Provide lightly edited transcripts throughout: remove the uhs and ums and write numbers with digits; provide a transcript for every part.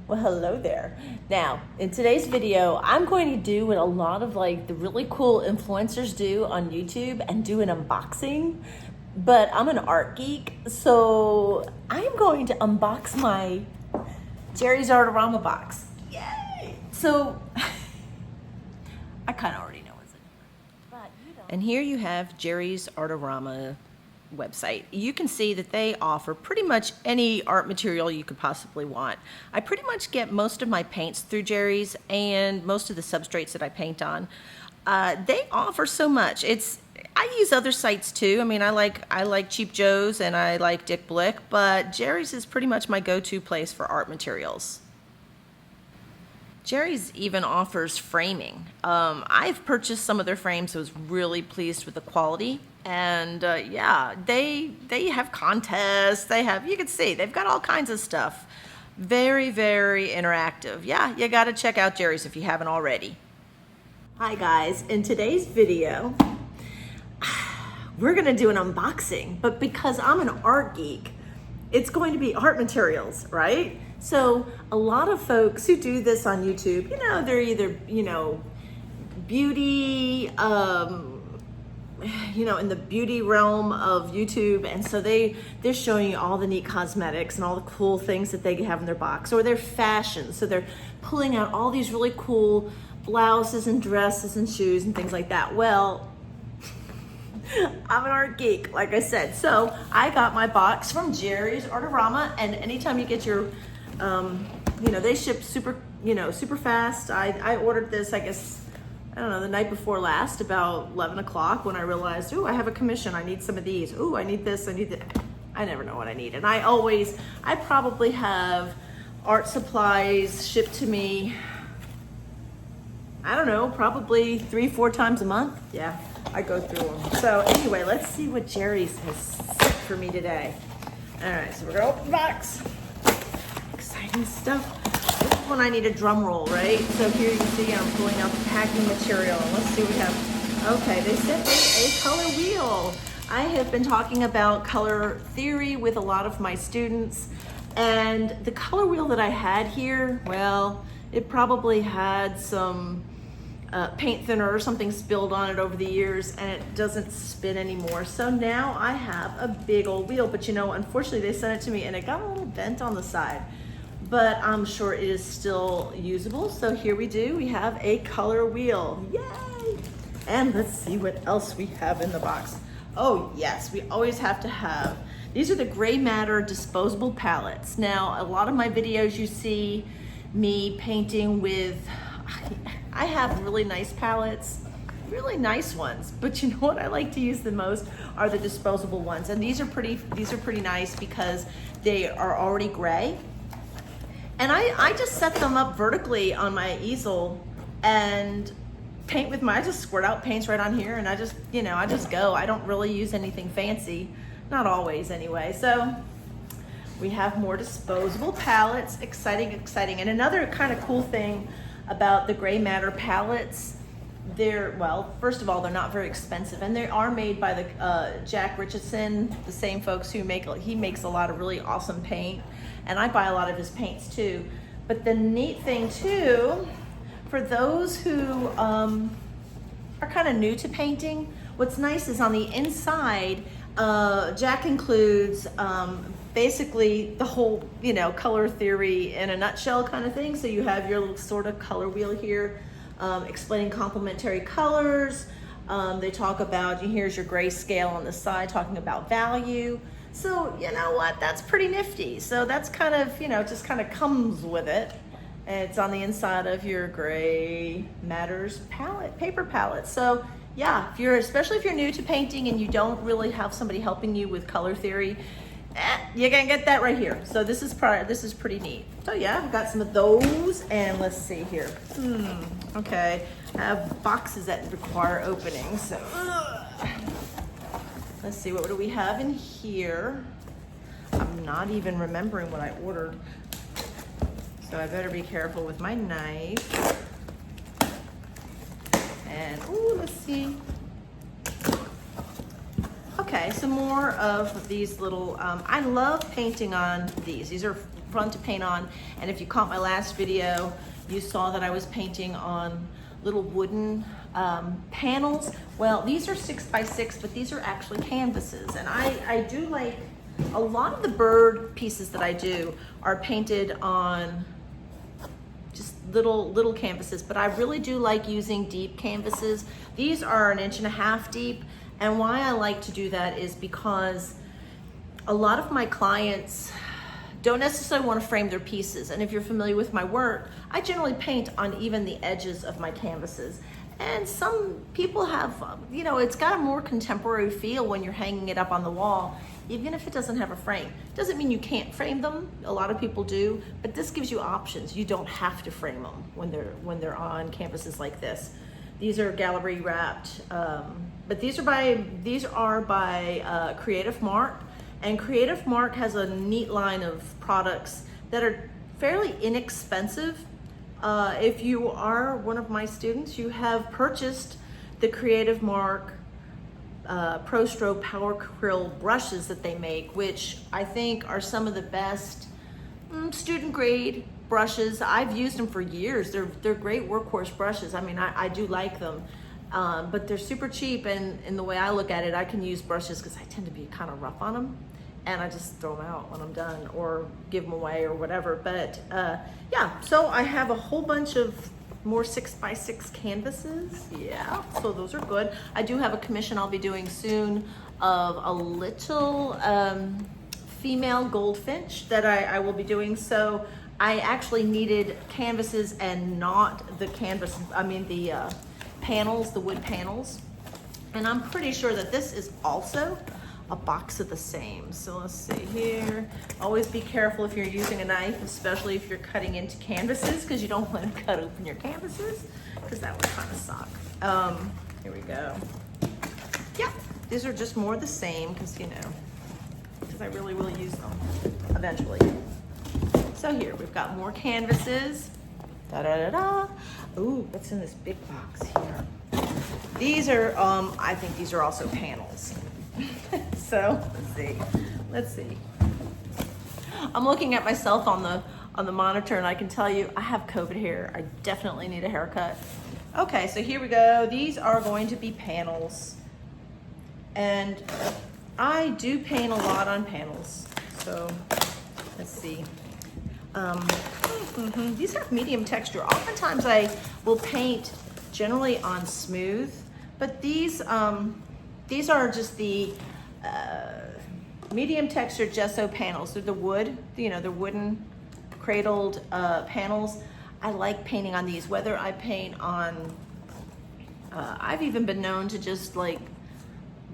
Well, hello there. Now, in today's video, I'm going to do what a lot of like the really cool influencers do on YouTube and do an unboxing, but I'm an art geek, so I'm going to unbox my Jerry's Artarama box. Yay! So, I kind of already know what's in here. But you don't. And here you have Jerry's Artarama website. You can see that they offer pretty much any art material you could possibly want. I pretty much get most of my paints through Jerry's and most of the substrates that I paint on. They offer so much. I use other sites too. I mean, I like Cheap Joe's and I like Dick Blick, but Jerry's is pretty much my go-to place for art materials. Jerry's even offers framing. I've purchased some of their frames. I was really pleased with the quality. And yeah, they have contests. You can see, they've got all kinds of stuff. Very, very interactive. Yeah, you gotta check out Jerry's if you haven't already. Hi guys, in today's video, we're gonna do an unboxing, but because I'm an art geek, it's going to be art materials, right? So a lot of folks who do this on YouTube, they're either, beauty, in the beauty realm of YouTube. And so they're showing you all the neat cosmetics and all the cool things that they have in their box, or they're fashion. So they're pulling out all these really cool blouses and dresses and shoes and things like that. Well, I'm an art geek, like I said. So I got my box from Jerry's Artarama, and anytime you get your, they ship super fast. I ordered this, I guess, I don't know, the night before last, about 11 o'clock, when I realized, I have a commission, I need some of these. I need this, I need that. I never know what I need. And I probably have art supplies shipped to me, I don't know, probably 3-4 times a month. Yeah, I go through them. So anyway, let's see what Jerry's has sent for me today. All right, so we're gonna open the box. Exciting stuff. This is when I need a drum roll, right? So here you can see I'm pulling out the packing material. Let's see what we have. Okay, they sent me a color wheel. I have been talking about color theory with a lot of my students, and the color wheel that I had here, well, it probably had some paint thinner or something spilled on it over the years, and it doesn't spin anymore. So now I have a big old wheel, but unfortunately they sent it to me and it got a little bent on the side, but I'm sure it is still usable. So here we have a color wheel. Yay! And let's see what else we have in the box. Oh yes, we always have to have, these are the gray matter disposable palettes. Now, a lot of my videos you see me painting with, I have really nice palettes, really nice ones, but you know what I like to use the most are the disposable ones. And these are pretty nice because they are already gray. And I just set them up vertically on my easel and paint with I just squirt out paints right on here, and I just go. I don't really use anything fancy, not always anyway. So we have more disposable palettes. Exciting. And another kind of cool thing about the gray matter palettes, first of all, they're not very expensive, and they are made by the Jack Richardson, the same folks he makes a lot of really awesome paint, and I buy a lot of his paints too. But the neat thing too, for those who are kind of new to painting, what's nice is on the inside, Jack includes basically the whole, color theory in a nutshell kind of thing. So you have your little sort of color wheel here, explaining complementary colors. They talk about, here's your grayscale on the side, talking about value. So you know what, that's pretty nifty. So that's kind of, just kind of comes with it. And it's on the inside of your gray matters paper palette. So yeah, especially if you're new to painting and you don't really have somebody helping you with color theory, you're gonna get that right here. So this is pretty neat. So yeah, I've got some of those, and let's see here. Okay, I have boxes that require opening. So let's see, what do we have in here? I'm not even remembering what I ordered, so I better be careful with my knife. And let's see. Okay, some more of these little, I love painting on these. These are fun to paint on. And if you caught my last video, you saw that I was painting on little wooden panels. Well, these are 6x6, but these are actually canvases. And I do like, a lot of the bird pieces that I do are painted on just little canvases, but I really do like using deep canvases. These are 1.5 inches deep, and why I like to do that is because a lot of my clients don't necessarily want to frame their pieces, and if you're familiar with my work, I generally paint on even the edges of my canvases. And some people have, it's got a more contemporary feel when you're hanging it up on the wall, even if it doesn't have a frame. Doesn't mean you can't frame them. A lot of people do, but this gives you options. You don't have to frame them when they're on canvases like this. These are gallery wrapped, but these are by Creative Mark, and Creative Mark has a neat line of products that are fairly inexpensive. If you are one of my students, you have purchased the Creative Mark Pro Stroke Power Acryl brushes that they make, which I think are some of the best student grade brushes. I've used them for years. They're great workhorse brushes. I mean, I do like them, but they're super cheap. And in the way I look at it, I can use brushes because I tend to be kind of rough on them, and I just throw them out when I'm done or give them away or whatever. But yeah, so I have a whole bunch of more 6x6 canvases. Yeah, so those are good. I do have a commission I'll be doing soon of a little female goldfinch that I will be doing. So I actually needed canvases and not the canvas, the panels, the wood panels. And I'm pretty sure that this is also a box of the same. So let's see here. Always be careful if you're using a knife, especially if you're cutting into canvases, because you don't want to cut open your canvases, because that would kind of suck. Here we go. Yeah, these are just more the same, because because I really will use them eventually. So here we've got more canvases. Da da da da. Ooh, what's in this big box here? These are, I think these are also panels. So let's see. I'm looking at myself on the monitor, and I can tell you I have COVID hair. I definitely need a haircut. Okay, so here we go. These are going to be panels, and I do paint a lot on panels. So let's see. These have medium texture. Oftentimes I will paint generally on smooth, but these are just the medium texture gesso panels. They're the wood, they're wooden cradled panels. I like painting on these, whether I paint on, I've even been known to just like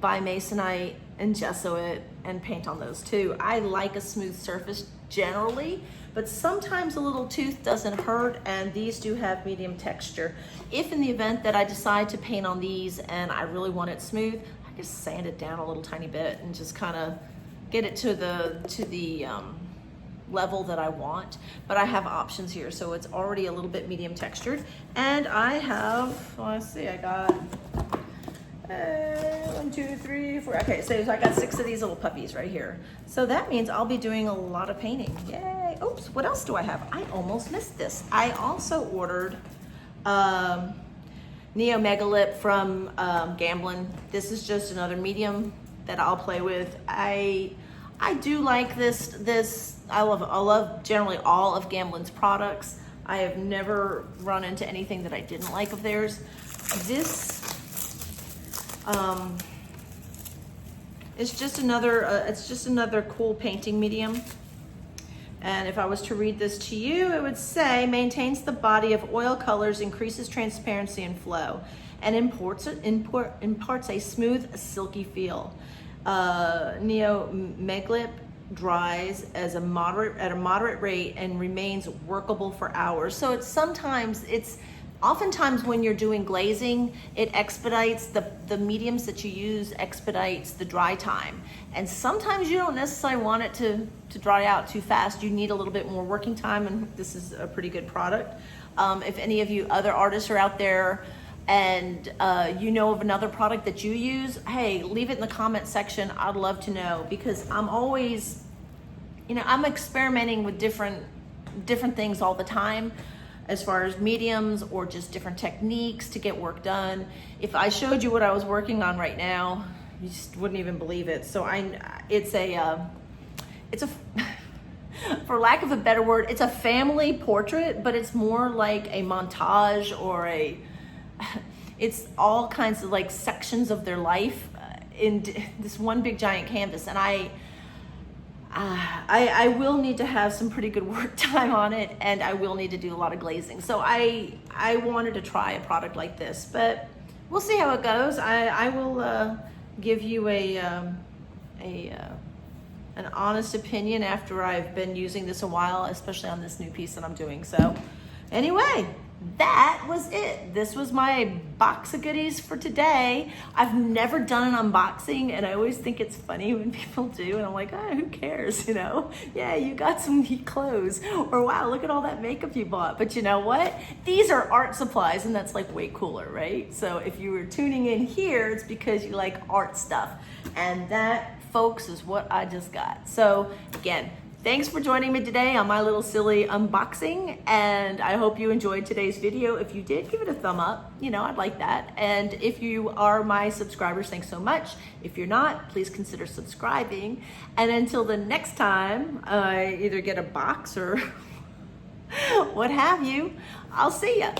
buy masonite and gesso it and paint on those too. I like a smooth surface generally, but sometimes a little tooth doesn't hurt, and these do have medium texture. If in the event that I decide to paint on these and I really want it smooth, I just sand it down a little tiny bit and just kind of get it to the level that I want. But I have options here, so it's already a little bit medium textured. And I have, let's see, I got 1, 2, 3, 4. Okay, so I got 6 of these little puppies right here. So that means I'll be doing a lot of painting. Yay! Oops, what else do I have? I almost missed this. I also ordered Neo Megalip from Gamblin. This is just another medium that I'll play with. I do like this. I love generally all of Gamblin's products. I have never run into anything that I didn't like of theirs. This it's just another cool painting medium. And if I was to read this to you, it would say, maintains the body of oil colors, increases transparency and flow, and imparts a smooth, silky feel. Neo Megalip dries at a moderate rate and remains workable for hours. So oftentimes when you're doing glazing, it expedites the mediums that you use, expedites the dry time. And sometimes you don't necessarily want it to dry out too fast. You need a little bit more working time, and this is a pretty good product. If any of you other artists are out there and you know of another product that you use, hey, leave it in the comment section. I'd love to know, because I'm always you know, I'm experimenting with different things all the time, as far as mediums or just different techniques to get work done. If I showed you what I was working on right now, you just wouldn't even believe it. So it's a for lack of a better word, it's a family portrait, but it's more like a montage or it's all kinds of like sections of their life in this one big giant canvas. And I will need to have some pretty good work time on it, and I will need to do a lot of glazing. So I wanted to try a product like this, but we'll see how it goes. I will give you an honest opinion after I've been using this a while, especially on this new piece that I'm doing. So anyway, that was it. This was my box of goodies for today. I've never done an unboxing, and I always think it's funny when people do, and I'm like, oh, who cares, you know? Yeah, you got some neat clothes, or wow, look at all that makeup you bought. But you know what? These are art supplies, and that's like way cooler, right? So if you were tuning in here, it's because you like art stuff, and that, folks, is what I just got. So again, thanks for joining me today on my little silly unboxing, and I hope you enjoyed today's video. If you did, give it a thumb up. You know, I'd like that. And if you are my subscribers, thanks so much. If you're not, please consider subscribing. And until the next time I either get a box or what have you, I'll see ya.